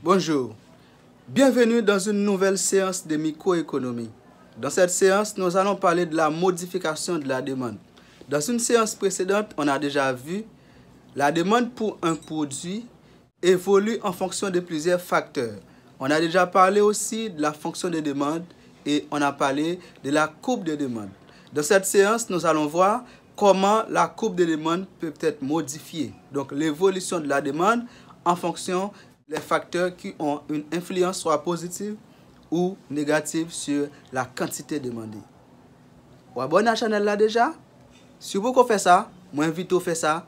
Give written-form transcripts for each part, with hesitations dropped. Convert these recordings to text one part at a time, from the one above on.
Bonjour, bienvenue dans une nouvelle séance de microéconomie. Dans cette séance, nous allons parler de la modification de la demande. Dans une séance précédente, on a déjà vu la demande pour un produit évolue en fonction de plusieurs facteurs. On a déjà parlé aussi de la fonction de demande et on a parlé de la courbe de demande. Dans cette séance, nous allons voir comment la courbe de demande peut être modifiée. Donc, l'évolution de la demande en fonction des facteurs qui ont une influence soit positive ou négative sur la quantité demandée. Vous abonnez à la chaîne là déjà? Si vous faites ça, moi invite à faire ça.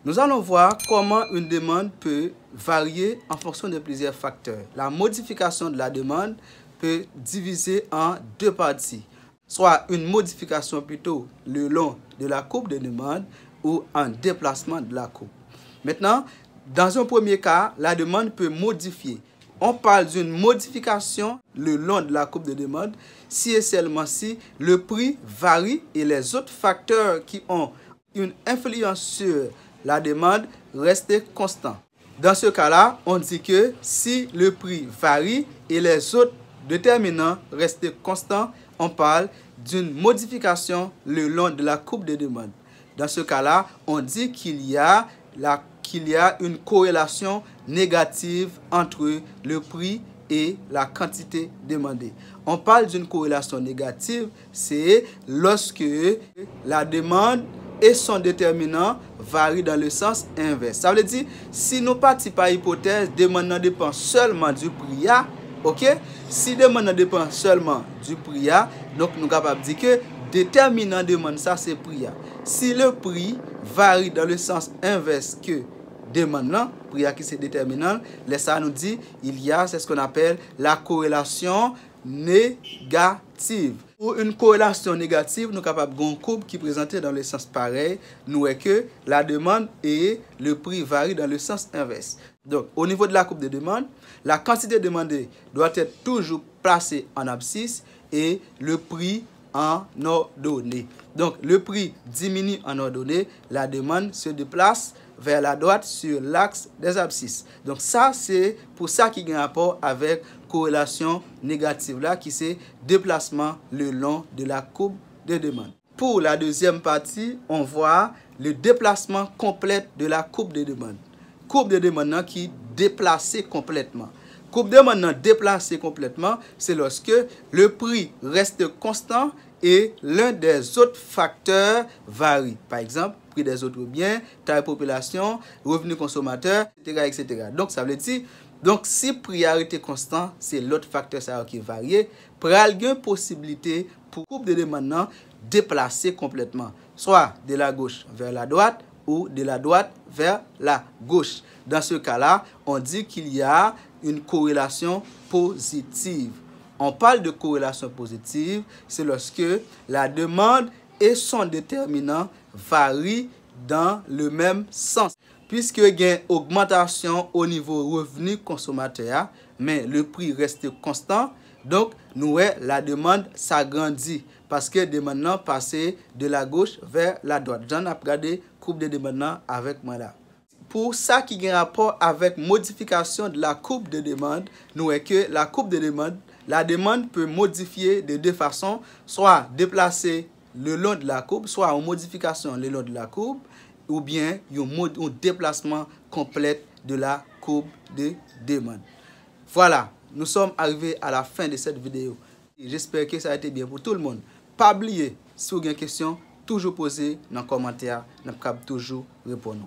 Nous allons voir comment une demande peut varier en fonction de plusieurs facteurs. La modification de la demande peut diviser en deux parties, soit une modification plutôt le long de la courbe de demande ou un déplacement de la courbe. Maintenant, dans un premier cas, la demande peut modifier. On parle d'une modification le long de la courbe de demande si et seulement si le prix varie et les autres facteurs qui ont une influence sur la demande restent constants. Dans ce cas-là, on dit que si le prix varie et les autres déterminants restent constants, on parle d'une modification le long de la courbe de demande. Dans ce cas-là, on dit qu'il y a une corrélation négative entre le prix et la quantité demandée. On parle d'une corrélation négative, c'est lorsque la demande et son déterminant varient dans le sens inverse. Ça veut dire, si nous partons par hypothèse, demande dépend seulement du prix, ok? Si demande dépend seulement du prix, donc nous sommes capables de dire que déterminant demande, ça c'est prix. Si le prix varie dans le sens inverse que demande, prix qui c'est déterminant, ça nous dit il y a, c'est ce qu'on appelle la corrélation négative. Pour une corrélation négative, nous sommes capables d'une courbe qui est présentée dans le sens pareil. Nous voyons que la demande et le prix varient dans le sens inverse. Donc, au niveau de la courbe de demande, la quantité demandée doit être toujours placée en abscisse et le prix en ordonnée. Donc, le prix diminue en ordonnée, la demande se déplace vers la droite sur l'axe des abscisses. Donc, ça, c'est pour ça qu'il y a un rapport avec corrélation négative là, qui c'est déplacement le long de la courbe de demande. Pour la deuxième partie, on voit le déplacement complet de la courbe de demande. Courbe de demande qui est déplacée complètement. Courbe de demande déplacée complètement, c'est lorsque le prix reste constant et l'un des autres facteurs varie. Par exemple, prix des autres biens, taille population, revenu consommateur, etc., etc. Donc, ça veut dire, donc, si le prix a été constant, c'est l'autre facteur qui varie. Pour une possibilité pour courbe de demande déplacer complètement, soit de la gauche vers la droite ou de la droite vers la gauche. Dans ce cas-là, on dit qu'il y a une corrélation positive. On parle de corrélation positive, c'est lorsque la demande et son déterminant varient dans le même sens. Puisque il y a une augmentation au niveau revenu consommateur, mais le prix reste constant, donc nous la demande s'agrandit parce que la demande passe de la gauche vers la droite. J'en ai regardé courbe de demande avec moi là. Pour ça qui a un rapport avec modification de la courbe de demande, nous voyons que la courbe de demande, la demande peut modifier de deux façons, soit déplacer le long de la courbe, soit en modification le long de la courbe, ou bien un déplacement complet de la courbe de demande. Voilà, nous sommes arrivés à la fin de cette vidéo. J'espère que ça a été bien pour tout le monde. Pas oublier, si vous avez une question, toujours poser dans les commentaires, nous pouvons toujours répondre.